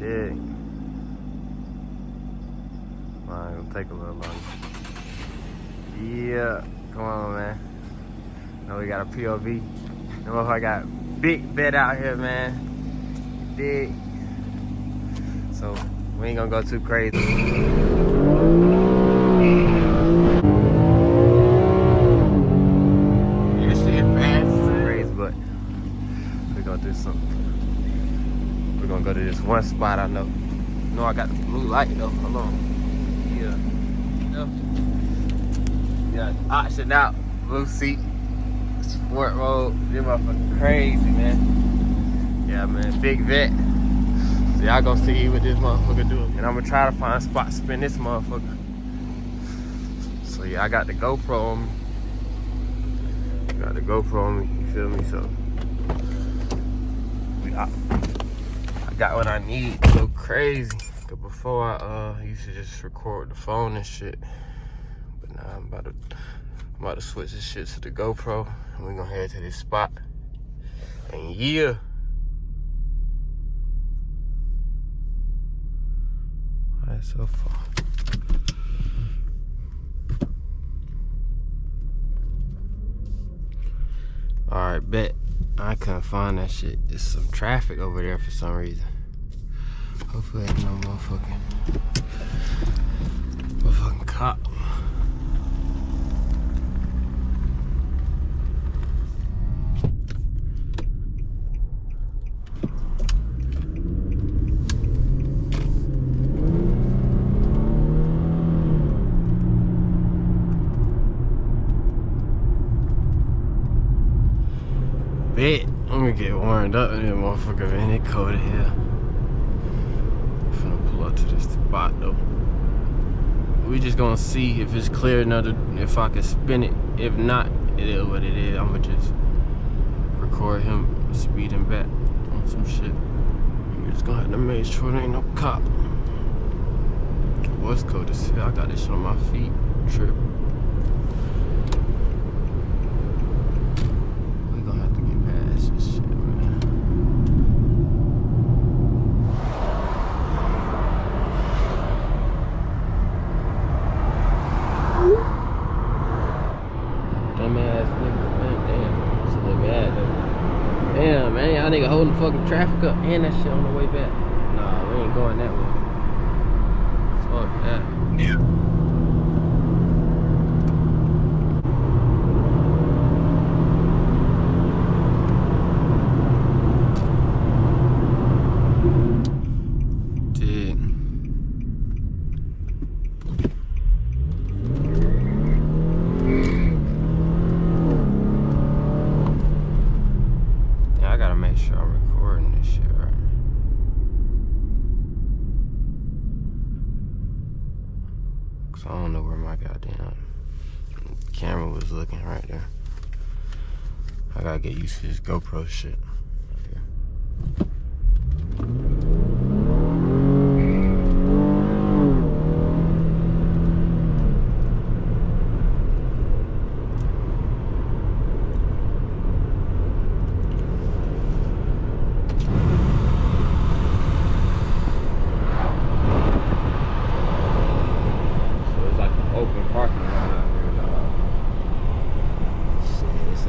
Yeah. Well, it'll take a little longer. Yeah. Come on, man. Know we got a POV. Know if I got big bet out here, man. Big. So we ain't gonna go too crazy. This shit fast. Crazy, but we're gonna do something. We're gonna go to this one spot I know. No, I got the blue light though. Hold on. Yeah. Option out. Blue seat. Sport mode. This motherfucker crazy, man. Yeah, man. Big vet. So y'all gonna see what this motherfucker doing. And I'm gonna try to find a spot to spin this motherfucker. So yeah, I got the GoPro on me. Got the GoPro on me, you feel me? So I got what I need to go crazy. Cause before I used to just record the phone and shit. But now I'm about to switch this shit to the GoPro. And we're gonna head to this spot. And yeah. Alright, so far. Alright, bet. I couldn't find that shit. There's some traffic over there for some reason. Hopefully there's no motherfucking cop. Bet. I'm gonna get warmed up in this motherfucker, man. It cold as hell. I'm finna pull up to this spot though. We just gonna see if it's clear enough, if I can spin it. If not, it is what it is. I'ma just record him speeding back on some shit. We're just gonna have to make sure there ain't no cop. Boy, it's cold as hell. I got this shit on my feet. Trip. Damn, man, y'all nigga holding fucking traffic up and that shit on the way back. Nah, we ain't going that way. Fuck that. Yeah. I don't know where my goddamn camera was looking right there. I gotta get used to this GoPro shit.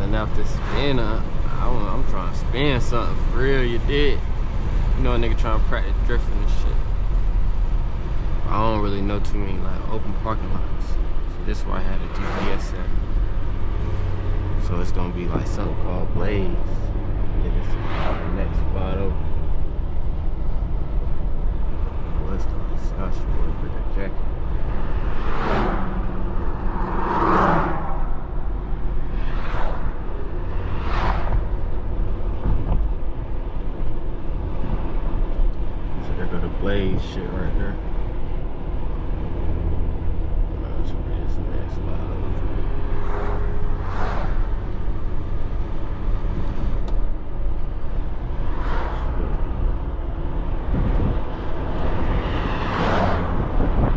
Enough to spin I'm trying to spin something for real, you did. You know a nigga trying to practice drifting and shit. I don't really know too many like open parking lots. So this is why I had a GPS set. So it's gonna be like something called Blaze. Yeah, this is the next spot over. Well, it's called discussion with the jacket. Blaze shit right there. That's the next spot over.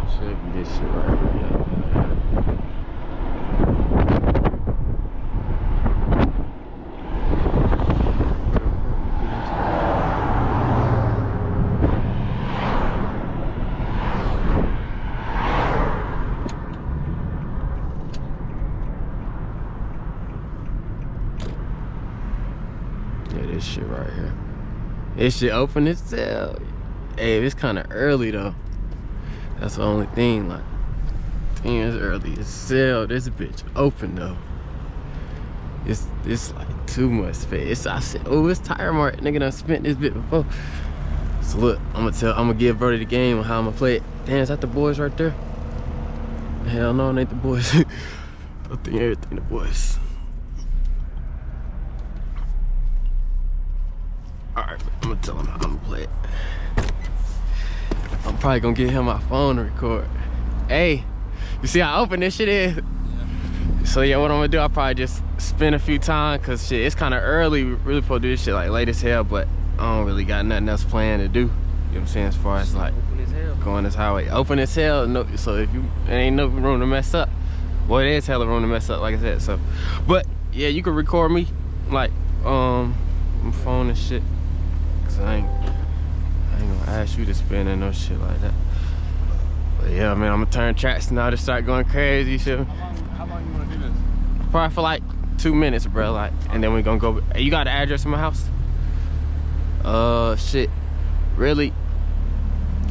Should be this shit right here. Yeah, this shit right here. This shit open as hell. Hey, it's kind of early though. That's the only thing. Like, damn, it's early as hell. This bitch open though. It's like too much space. I said, oh, it's tire mark. Nigga done spent this bit before. So look, I'm gonna give Brody the game on how I'm gonna play it. Damn, is that the boys right there? Hell no, it ain't the boys. I think everything the boys. Alright, I'm gonna tell him how I'm gonna play it. I'm probably gonna get him my phone to record. Hey, you see how open this shit is? Yeah. So yeah, what I'm gonna do, I'll probably just spin a few times, cause shit, it's kinda early. We really supposed to do this shit like late as hell, but I don't really got nothing else planned to do. You know what I'm saying? As far as like open as hell. Going this highway. Open as hell, no, so if you, there ain't no room to mess up. Well, it is hella room to mess up, like I said, so. But yeah, you can record me, like, my phone and shit. Cause I ain't gonna ask you to spin and no shit like that. But yeah, man, I'm gonna turn tracks now to start going crazy, shit. How long you wanna do this? Probably for like 2 minutes, bro, like, and then we gonna go. Hey, you got the address of my house? Shit, really,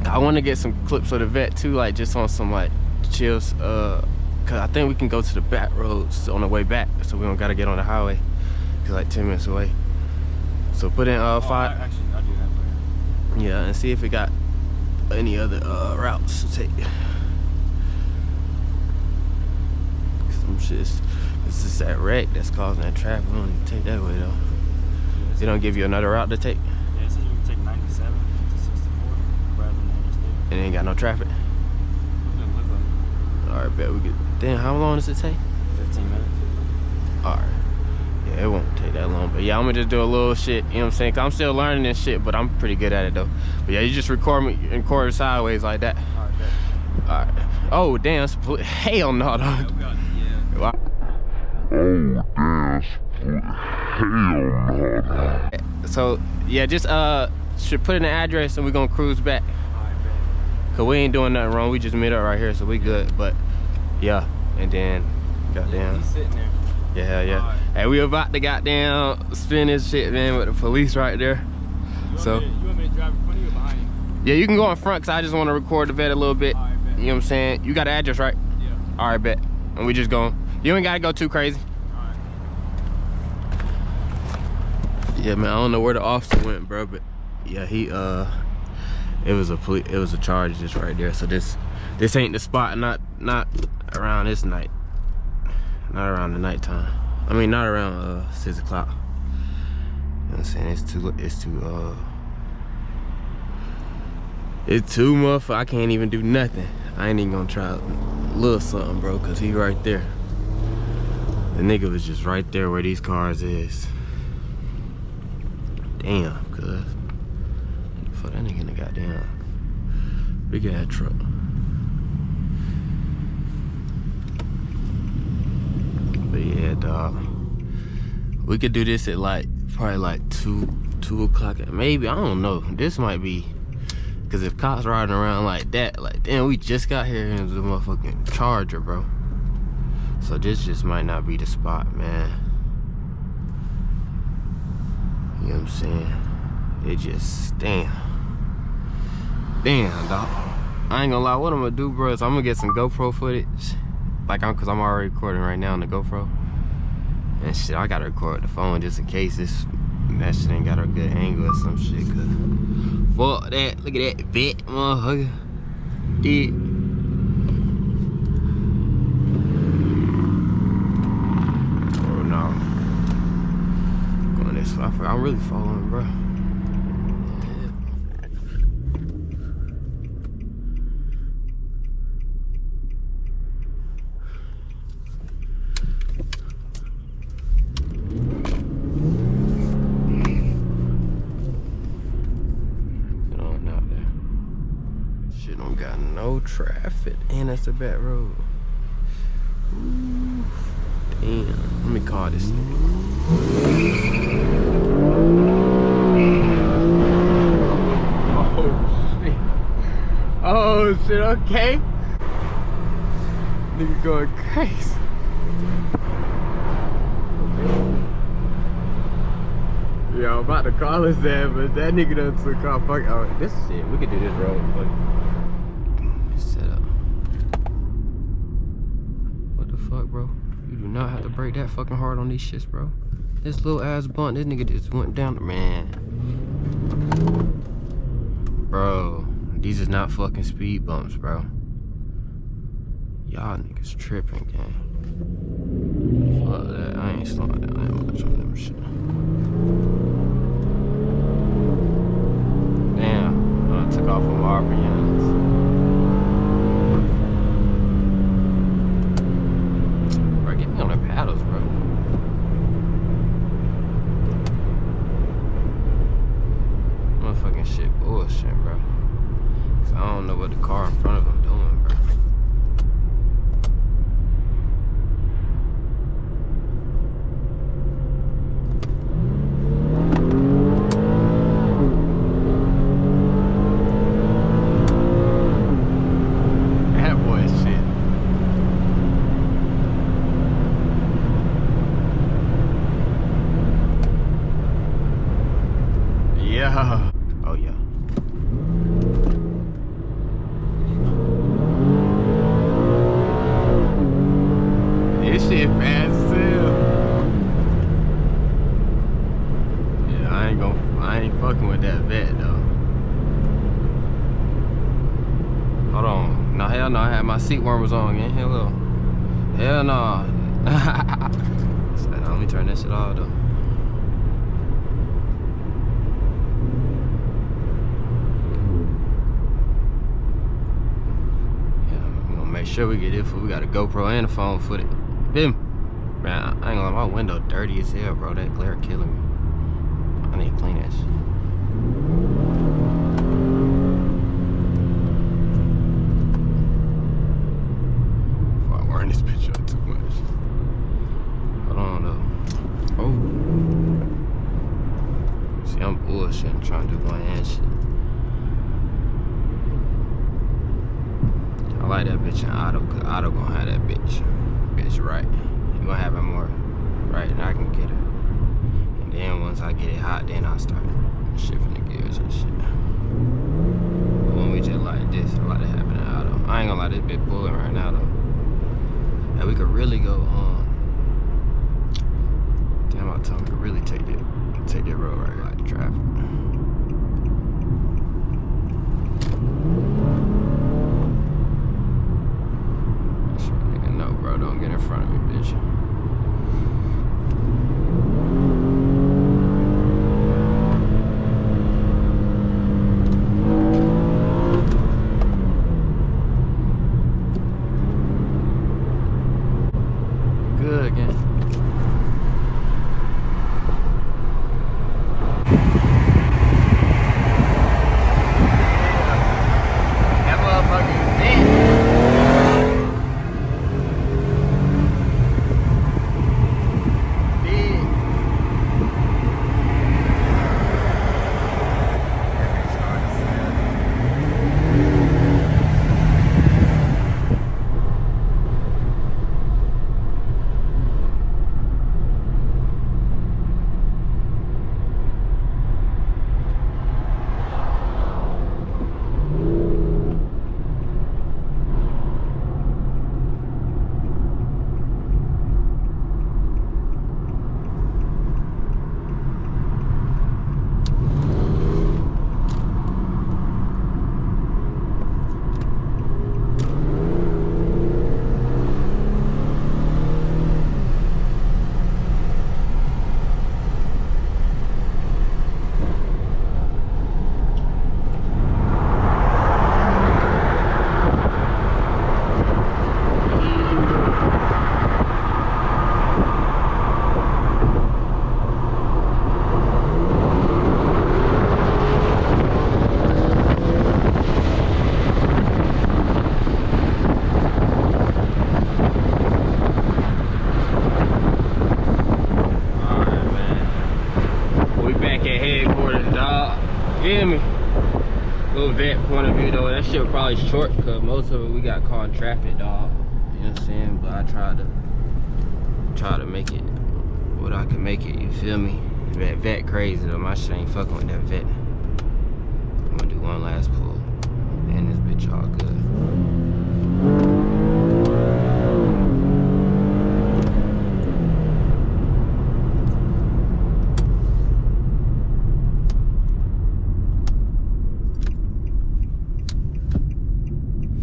I want to get some clips of the vet too, like just on some like chills, cause I think we can go to the back roads on the way back, so we don't gotta get on the highway, cause like 10 minutes away. So put in five. Actually, I'll do that for you. Yeah, and see if we got any other routes to take. Some shit's, this is that wreck that's causing that traffic. We don't even take that way though. They don't give you another route to take. Yeah, it says you can take 97 to 64 rather than the interstate. And it ain't got no traffic. Alright, bet we get. Damn, how long does it take? 15 minutes. Alright. Yeah, it won't take that long. But yeah, I'm gonna just do a little shit, you know what I'm saying? Cause I'm still learning this shit, but I'm pretty good at it though. But yeah, you just record me, record sideways like that. Alright, bet. Alright. Oh, damn. Hell no, though. Yeah, we got, yeah. Oh, damn. Hell no. So, yeah, just should put in the address and we're gonna cruise back. Alright, bet. Cause we ain't doing nothing wrong. We just met up right here, so we good. But yeah, and then goddamn. He's sitting there. Yeah, yeah. Right. Hey, we about to goddamn spin this shit, man, with the police right there. You want me to drive in front of you or behind you? Yeah, you can go in front, cause I just want to record the vet a little bit. All right, bet. You know what I'm saying? You got the address, right? Yeah. All right, bet. And we just going. You ain't gotta go too crazy. All right. Yeah, man, I don't know where the officer went, bro, but yeah, he it was a charge just right there. So this ain't the spot. Not around this night. Not around the nighttime. I mean, not around 6 o'clock. You know what I'm saying? It's too motherfucker. I can't even do nothing. I ain't even gonna try a little something, bro, cause he right there. The nigga was just right there where these cars is. Damn, cuz. For that nigga in the goddamn big ass truck. But yeah, dog. We could do this at like probably like 2 o'clock. Maybe, I don't know. This might be, cause if cops riding around like that, like damn, we just got here and it was a motherfucking Charger, bro. So this just might not be the spot, man. You know what I'm saying? It just, damn, dog. I ain't gonna lie, what I'm gonna do, bro, is I'm gonna get some GoPro footage. Like, cause I'm already recording right now on the GoPro. And shit, I gotta record the phone just in case that shit ain't got a good angle or some shit. Cause fuck that, look at that vet, motherfucker. Yeah. Oh no. Going this far, I'm really following, bro. No traffic, and that's a bad road. Ooh, damn, let me call this nigga. Oh shit, okay. Nigga going crazy. Yo, I'm about to call his dad, but that nigga done took off. Fuck. Oh, this shit. We can do this road. Fuck. Set up. What the fuck, bro? You do not have to break that fucking hard on these shits, bro. This little ass bump, this nigga just went down. Man. Bro, these is not fucking speed bumps, bro. Y'all niggas tripping, gang. Fuck that. I ain't slowing down that much on them shit. Damn, I took off from RPMs. Bro, get me on the paddles, bro. Motherfucking shit bullshit, bro. Cause I don't know what the car in front of him doing, bro. Oh yeah. This shit fast as hell. Yeah, I ain't fucking with that vet though. Hold on. No, hell no, I had my seat warmers on again. Hello. Hell no. So, let me turn that shit off though. Make sure we get it for we got a GoPro and a phone footage. Bim. Man, I ain't gonna lie, my window dirty as hell, bro. That glare killing me. I need to clean that shit. Before I warm this bitch up too much. Hold on though. Oh. See, I'm bullshitting trying to do my hand shit. I like that bitch in auto, cause auto gonna have that bitch right. You gonna have it more right, and I can get it. And then once I get it hot, then I start shifting the gears and shit. But when we just like this, I like to have it in auto. I ain't gonna lie, this bitch pulling right now though. And we could really go damn, I told me to really take that road right, like the traffic. Bro, don't get in front of me, bitch. Good again. That motherfucking bitch. Feel me? Little vet point of view though, that shit was probably short because most of it we got caught in traffic, dog. You know what I'm saying? But I tried to make it what I could make it, you feel me? That vet crazy though. My shit ain't fucking with that vet. I'm gonna do one last pull. And this bitch all good.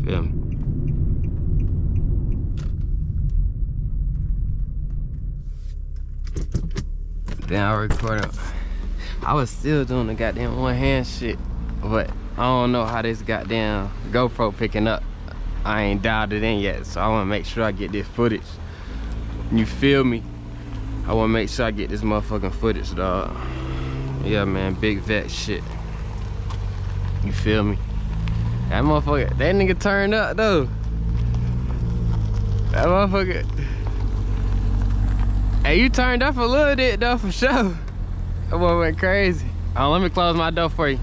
Feel me? Then I recorded. I was still doing the goddamn one hand shit, but I don't know how this goddamn GoPro picking up. I ain't dialed it in yet, so I want to make sure I get this footage. You feel me? I want to make sure I get this motherfucking footage, dog. Yeah, man, big vet shit. You feel me? That motherfucker, that nigga turned up though. That motherfucker. Hey, you turned up a little bit though, for sure. That boy went crazy. Oh, let me close my door for you.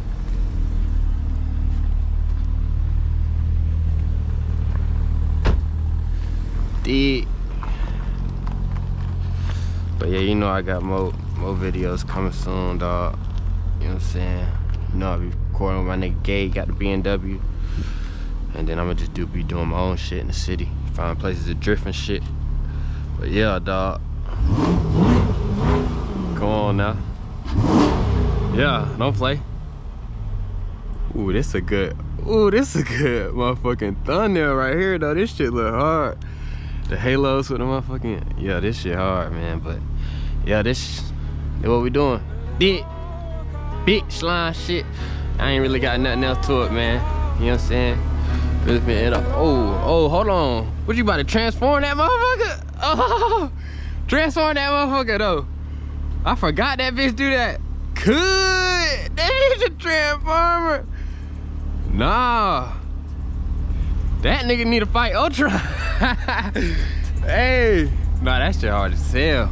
But yeah, you know I got more videos coming soon, dog. You know what I'm saying? You know I be recording with my nigga Gay, got the BMW. And then I'ma just be doing my own shit in the city. Find places to drift and shit. But yeah, dog. Come on now. Yeah, don't play. Ooh, this a good motherfucking thumbnail right here though. This shit look hard. The halos with the motherfucking, yeah, this shit hard, man. But yeah, this is what we doing. Big slime shit. I ain't really got nothing else to it, man. You know what I'm saying? Really been oh, hold on. What, you about to transform that motherfucker? Oh, transform that motherfucker though. I forgot that bitch do that. Could that is a transformer? Nah, that nigga need to fight Ultron. Hey, nah, that shit hard as hell.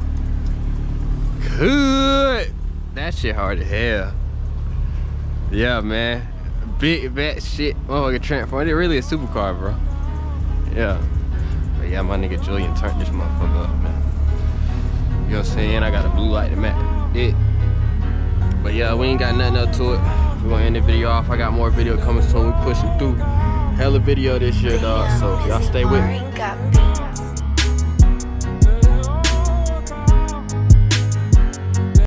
Could that shit hard as hell. Yeah, man, big vet shit. Motherfucker transform. It really a supercar, bro. Yeah. But yeah, my nigga Julian turned this motherfucker up, man. You know what I'm saying? I got a blue light to match it. But yeah, we ain't got nothing else to it. We're gonna end the video off. I got more video coming soon. We pushing through hella video this year, dog. So y'all stay with me.